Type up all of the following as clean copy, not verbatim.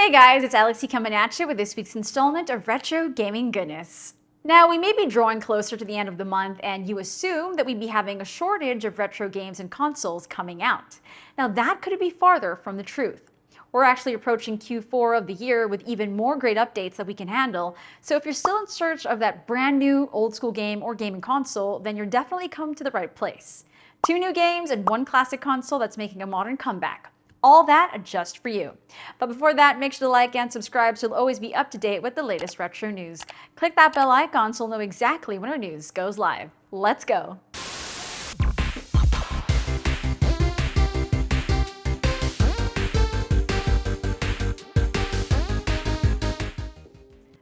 Hey guys, it's Alexi coming at you with this week's installment of Retro Gaming Goodness. Now, we may be drawing closer to the end of the month, and you assume that we'd be having a shortage of retro games and consoles coming out. Now, that couldn't be farther from the truth. We're actually approaching Q4 of the year with even more great updates that we can handle, so if you're still in search of that brand new old school game or gaming console, then you're definitely come to the right place. 2 new games and 1 classic console that's making a modern comeback. All that just for you. But before that, make sure to like and subscribe so you'll always be up to date with the latest retro news. Click that bell icon so you'll know exactly when our news goes live. Let's go!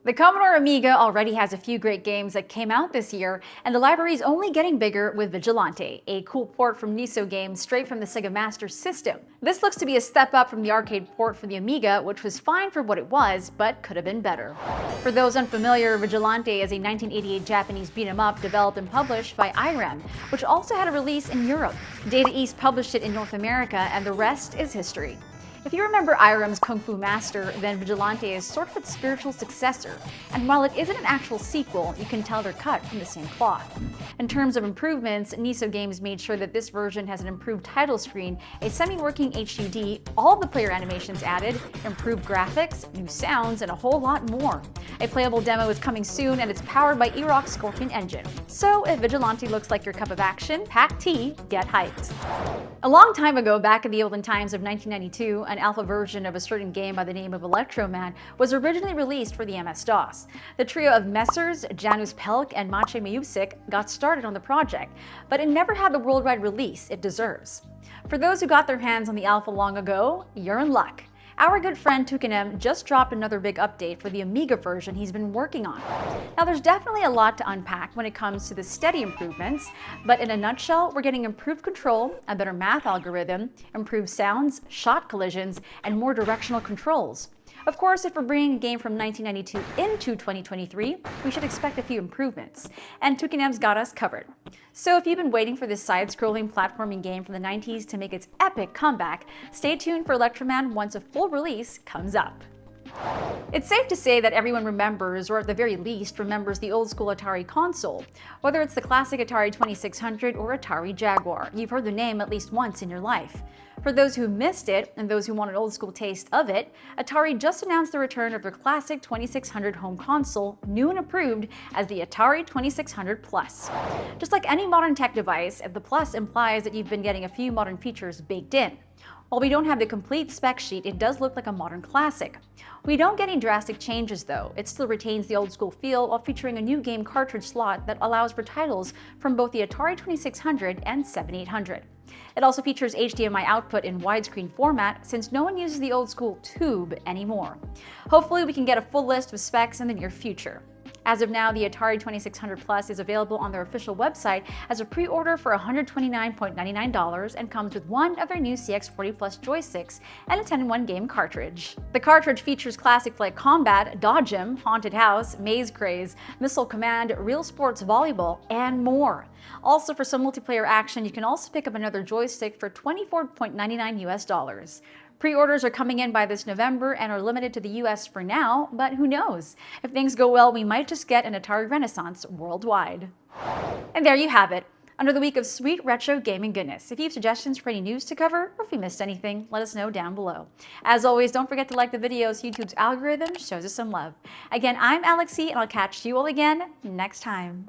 The Commodore Amiga already has a few great games that came out this year, and the library is only getting bigger with Vigilante, a cool port from Neeso Games straight from the Sega Master System. This looks to be a step up from the arcade port for the Amiga, which was fine for what it was, but could have been better. For those unfamiliar, Vigilante is a 1988 Japanese beat-em-up developed and published by IREM, which also had a release in Europe. Data East published it in North America, and the rest is history. If you remember IREM's Kung Fu Master, then Vigilante is sort of its spiritual successor, and while it isn't an actual sequel, you can tell they're cut from the same cloth. In terms of improvements, Neeso Games made sure that this version has an improved title screen, a semi-working HUD, all of the player animations added, improved graphics, new sounds, and a whole lot more. A playable demo is coming soon, and it's powered by Erock's Scorpion engine. So if Vigilante looks like your cup of action, pack tea, get hyped. A long time ago, back in the olden times of 1992, an alpha version of a certain game by the name of Electroman was originally released for the MS-DOS. The trio of Messrs. Janusz Pelk and Maciej Majewczyk got started on the project, but it never had the worldwide release it deserves. For those who got their hands on the alpha long ago, you're in luck. Our good friend Tukinem just dropped another big update for the Amiga version he's been working on. Now, there's definitely a lot to unpack when it comes to the steady improvements, but in a nutshell, we're getting improved control, a better math algorithm, improved sounds, shot collisions, and more directional controls. Of course, if we're bringing a game from 1992 into 2023, we should expect a few improvements, and Tukinem's got us covered. So if you've been waiting for this side-scrolling platforming game from the 90s to make its epic comeback, stay tuned for Electroman once a full release comes up. It's safe to say that everyone remembers, or at the very least remembers, the old school Atari console. Whether it's the classic Atari 2600 or Atari Jaguar, you've heard the name at least once in your life. For those who missed it, and those who want an old school taste of it, Atari just announced the return of their classic 2600 home console, new and approved as the Atari 2600 Plus. Just like any modern tech device, the Plus implies that you've been getting a few modern features baked in. While we don't have the complete spec sheet, it does look like a modern classic. We don't get any drastic changes though. It still retains the old school feel while featuring a new game cartridge slot that allows for titles from both the Atari 2600 and 7800. It also features HDMI output in widescreen format since no one uses the old school tube anymore. Hopefully we can get a full list of specs in the near future. As of now, the Atari 2600 Plus is available on their official website as a pre-order for $129.99 and comes with one of their new CX40 Plus joysticks and a 10-in-1 game cartridge. The cartridge features classics like Combat, Dodge'em, Haunted House, Maze Craze, Missile Command, Real Sports Volleyball, and more. Also, for some multiplayer action, you can also pick up another joystick for $24.99 US. Pre-orders are coming in by this November and are limited to the US for now, but who knows? If things go well, we might just get an Atari Renaissance worldwide. And there you have it, under the week of sweet retro gaming goodness. If you have suggestions for any news to cover, or if we missed anything, let us know down below. As always, don't forget to like the video so YouTube's algorithm shows us some love. Again, I'm Alexi, and I'll catch you all again next time.